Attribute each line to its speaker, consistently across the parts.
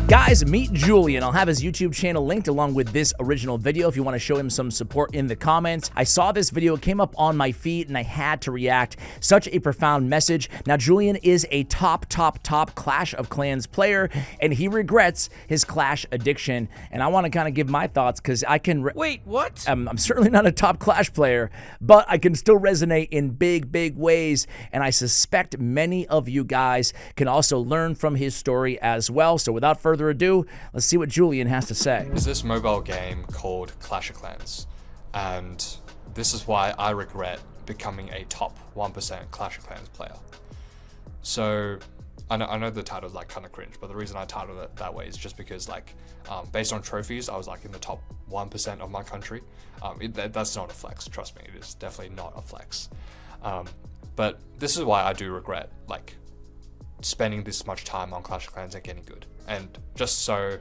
Speaker 1: Guys, meet Julian. I'll have his YouTube channel linked along with this original video if you want to show him some support in the comments. I saw this video, it came up on my feed, and I had to react. Such a profound message. Now, Julian is a top Clash of Clans player, and he regrets his Clash addiction. And I want to kind of give my thoughts because I can...
Speaker 2: Wait, what?
Speaker 1: I'm certainly not a top Clash player, but I can still resonate in big ways, and I suspect many of you guys can also learn from his story as well. So without further ado, let's see what Julian has to say.
Speaker 3: There's this mobile game called Clash of Clans, and this is why I regret becoming a top 1% Clash of Clans player. So I know the title's like kind of cringe, but the reason I titled it that way is just because based on trophies, I was like in the top 1% of my country. That's not a flex, trust me, it is definitely not a flex. But this is why I do regret spending this much time on Clash of Clans and getting good. And just so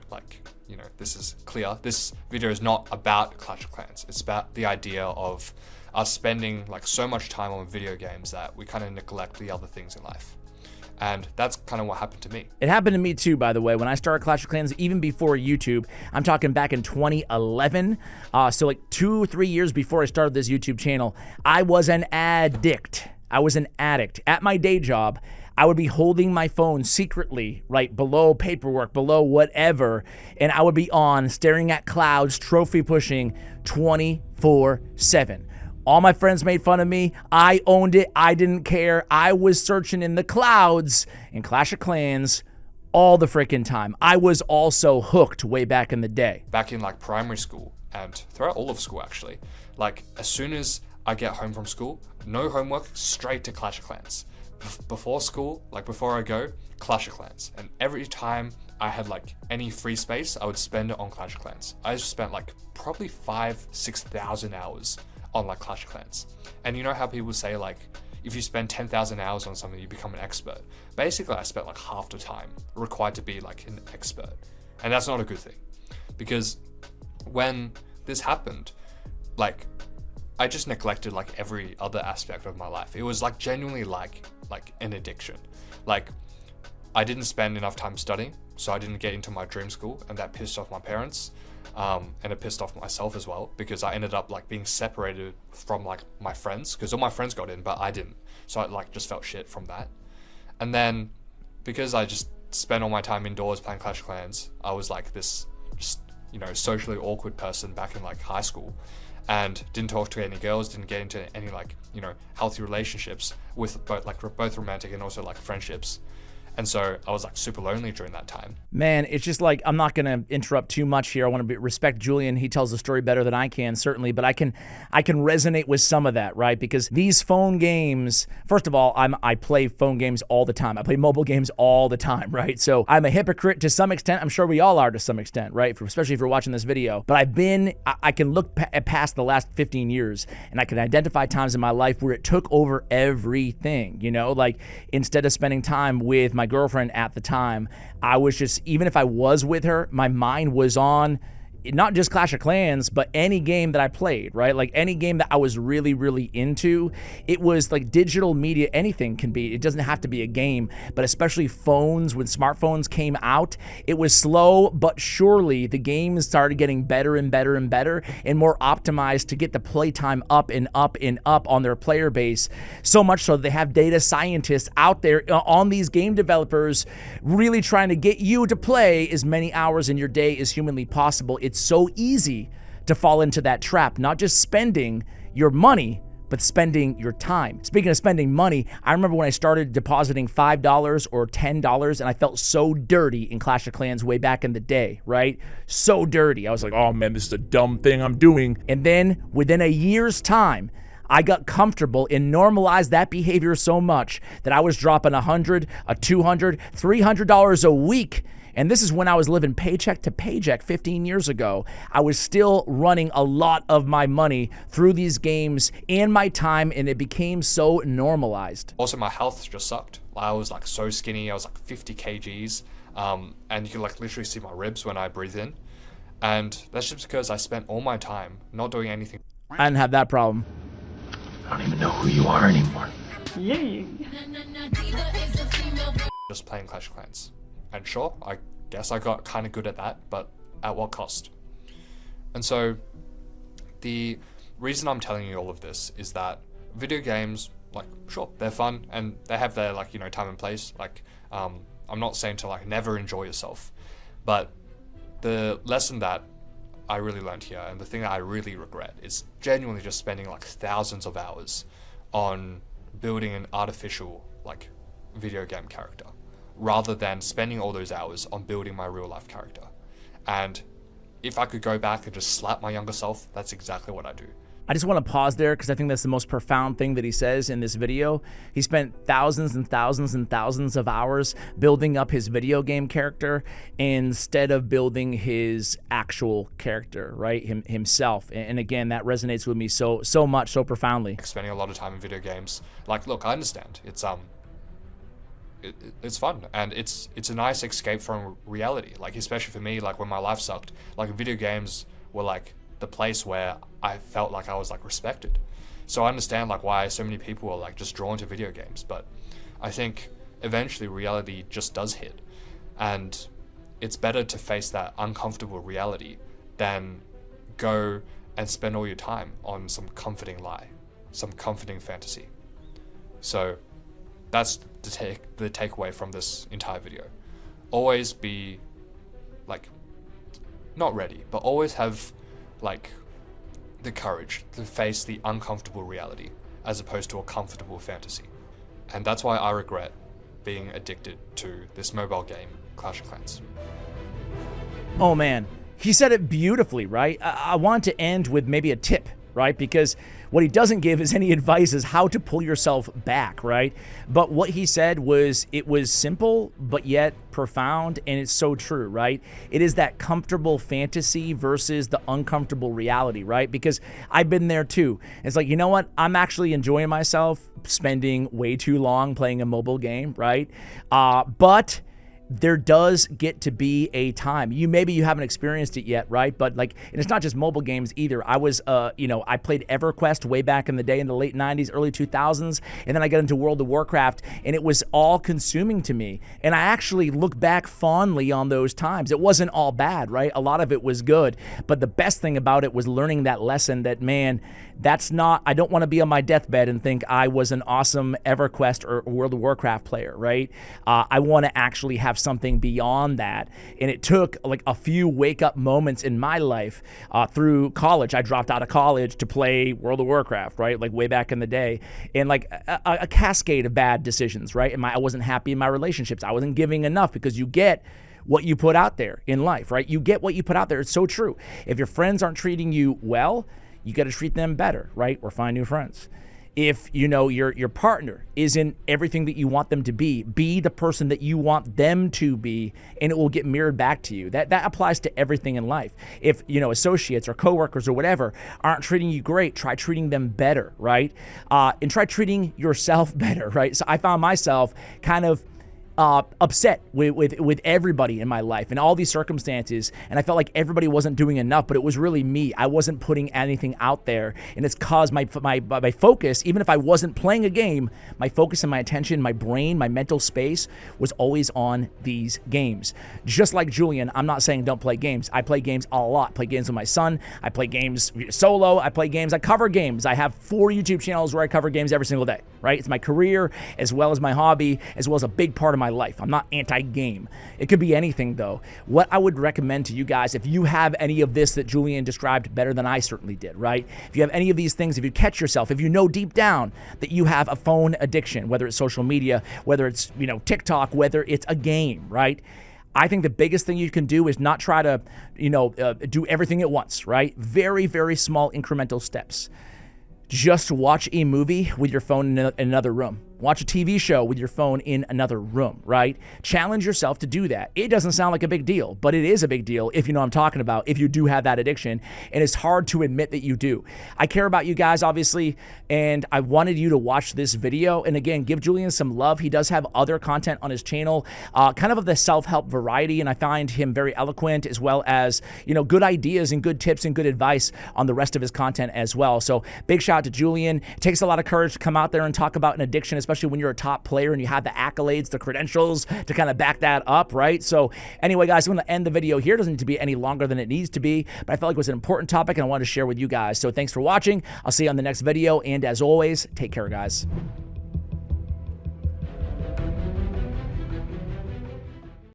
Speaker 3: this is clear, this video is not about Clash of Clans. It's about the idea of us spending so much time on video games that we kind of neglect the other things in life. And that's kind of what happened to me.
Speaker 1: It happened to me too, by the way. When I started Clash of Clans, even before YouTube, I'm talking back in 2011. So 2-3 years before I started this YouTube channel, I was an addict. I was an addict. At my day job, I would be holding my phone secretly, right below paperwork, below whatever, and I would be on staring at clouds, trophy pushing 24/7. All my friends made fun of me. I owned it. I didn't care. I was searching in the clouds in Clash of Clans all the freaking time. I was also hooked way back in the day.
Speaker 3: Back in primary school and throughout all of school actually, as soon as I get home from school, no homework, straight to Clash of Clans. Before school, before I go, Clash of Clans. And every time I had any free space, I would spend it on Clash of Clans. I just spent probably 5,000-6,000 hours on Clash of Clans. And you know how people say if you spend 10,000 hours on something, you become an expert. Basically, I spent half the time required to be an expert. And that's not a good thing. Because when this happened, I just neglected every other aspect of my life. It was genuinely an addiction. I didn't spend enough time studying, so I didn't get into my dream school, and that pissed off my parents, and it pissed off myself as well, because I ended up being separated from my friends, because all my friends got in, but I didn't. So I just felt shit from that. And then because I just spent all my time indoors playing Clash of Clans, I was this just socially awkward person back in high school, and didn't talk to any girls, didn't get into any healthy relationships with both romantic and also friendships. And so I was super lonely during that time.
Speaker 1: Man, it's just I'm not going to interrupt too much here. I want to respect Julian. He tells the story better than I can, certainly, but I can resonate with some of that, right? Because these phone games, first of all, I play phone games all the time. I play mobile games all the time, right? So I'm a hypocrite to some extent. I'm sure we all are to some extent, right? Especially if you're watching this video. But I can look past the last 15 years, and I can identify times in my life where it took over everything, instead of spending time with my girlfriend at the time, I was just, even if I was with her, my mind was on not just Clash of Clans, but any game that I played, right? Any game that I was really into. It was digital media, anything can be. It doesn't have to be a game, but especially phones, when smartphones came out, it was slow, but surely the games started getting better and better and more optimized to get the playtime up and up on their player base. So much so that they have data scientists out there on these game developers really trying to get you to play as many hours in your day as humanly possible. It's so easy to fall into that trap, not just spending your money, but spending your time. Speaking of spending money, I remember when I started depositing $5 or $10, and I felt so dirty in Clash of Clans way back in the day, right? So dirty. I was like, oh man, this is a dumb thing I'm doing. And then within a year's time, I got comfortable and normalized that behavior so much that I was dropping $100, $200, $300 a week. And this is when I was living paycheck to paycheck 15 years ago. I was still running a lot of my money through these games and my time, and it became so normalized.
Speaker 3: Also, my health just sucked. I was so skinny. I was 50 kgs. And you can literally see my ribs when I breathe in. And that's just because I spent all my time not doing anything.
Speaker 1: I didn't have that problem.
Speaker 4: I don't even know who you are anymore.
Speaker 2: Yay.
Speaker 3: Just playing Clash of Clans. And sure, I guess I got kind of good at that, but at what cost? And so the reason I'm telling you all of this is that video games, like, sure, they're fun and they have their, like, you know, time and place. Like, I'm not saying to, like, never enjoy yourself, but the lesson that I really learned here, and the thing that I really regret, is genuinely just spending like thousands of hours on building an artificial, like, video game character, rather than spending all those hours on building my real life character. And if I could go back and just slap my younger self, that's exactly what I do.
Speaker 1: I just want to pause there because I think that's the most profound thing that he says in this video. He spent thousands and thousands and thousands of hours building up his video game character instead of building his actual character, right? Himself. And again, that resonates with me so much, so profoundly.
Speaker 3: Like, spending a lot of time in video games. Like, look, I understand. It's fun and it's a nice escape from reality. Like, especially for me, like when my life sucked, like video games were like the place where I felt like I was like respected. So I understand like why so many people are like just drawn to video games, but I think eventually reality just does hit, and it's better to face that uncomfortable reality than go and spend all your time on some comforting lie, some comforting fantasy. So that's the takeaway from this entire video. Always be like, not ready, but always have like the courage to face the uncomfortable reality as opposed to a comfortable fantasy. And that's why I regret being addicted to this mobile game, Clash of Clans.
Speaker 1: Oh man, he said it beautifully, right? I want to end with maybe a tip, right? Because what he doesn't give is any advice is how to pull yourself back, right? But what he said was, it was simple, but yet profound, and it's so true, right? It is that comfortable fantasy versus the uncomfortable reality, right? Because I've been there too. It's like, you know what? I'm actually enjoying myself spending way too long playing a mobile game, right? But there does get to be a time. Maybe you haven't experienced it yet, right? But like, and it's not just mobile games either. I was, I played EverQuest way back in the day in the late 90s, early 2000s, and then I got into World of Warcraft, and it was all consuming to me. And I actually look back fondly on those times. It wasn't all bad, right? A lot of it was good, but the best thing about it was learning that lesson that, man, I don't want to be on my deathbed and think I was an awesome EverQuest or World of Warcraft player, right? I want to actually have something beyond that. And it took like a few wake-up moments in my life through college. I dropped out of college to play World of Warcraft, right? Like way back in the day. And like a cascade of bad decisions, right? And I wasn't happy in my relationships. I wasn't giving enough, because you get what you put out there in life, right? You get what you put out there. It's so true. If your friends aren't treating you well, you got to treat them better, right? Or find new friends. If your partner isn't everything that you want them to be the person that you want them to be, and it will get mirrored back to you. That applies to everything in life. If associates or coworkers or whatever aren't treating you great, try treating them better, right? And try treating yourself better, right? So I found myself kind of upset with everybody in my life and all these circumstances, and I felt like everybody wasn't doing enough, but it was really me. I wasn't putting anything out there, and it's caused my focus, even if I wasn't playing a game, my focus and my attention, my brain, my mental space was always on these games. Just like Julian, I'm not saying don't play games. I play games a lot. I play games with my son. I play games solo. I play games. I cover games. I have 4 YouTube channels where I cover games every single day, right? It's my career as well as my hobby, as well as a big part of my life. I'm not anti-game. It could be anything though. What I would recommend to you guys, if you have any of this that Julian described better than I certainly did, right? If you have any of these things, if you catch yourself, if you know deep down that you have a phone addiction, whether it's social media, whether it's, TikTok, whether it's a game, right? I think the biggest thing you can do is not try to, do everything at once, right? Very, very small incremental steps. Just watch a movie with your phone in another room. Watch a TV show with your phone in another room, right? Challenge yourself to do that. It doesn't sound like a big deal, but it is a big deal if you know what I'm talking about, if you do have that addiction, and it's hard to admit that you do. I care about you guys, obviously, and I wanted you to watch this video. And again, give Julian some love. He does have other content on his channel, kind of the self-help variety, and I find him very eloquent, as well as, good ideas and good tips and good advice on the rest of his content as well. So big shout out to Julian. It takes a lot of courage to come out there and talk about an addiction, especially when you're a top player and you have the accolades, the credentials to kind of back that up, right? So anyway, guys, I'm going to end the video here. It doesn't need to be any longer than it needs to be, but I felt like it was an important topic and I wanted to share with you guys. So thanks for watching. I'll see you on the next video. And as always, take care, guys.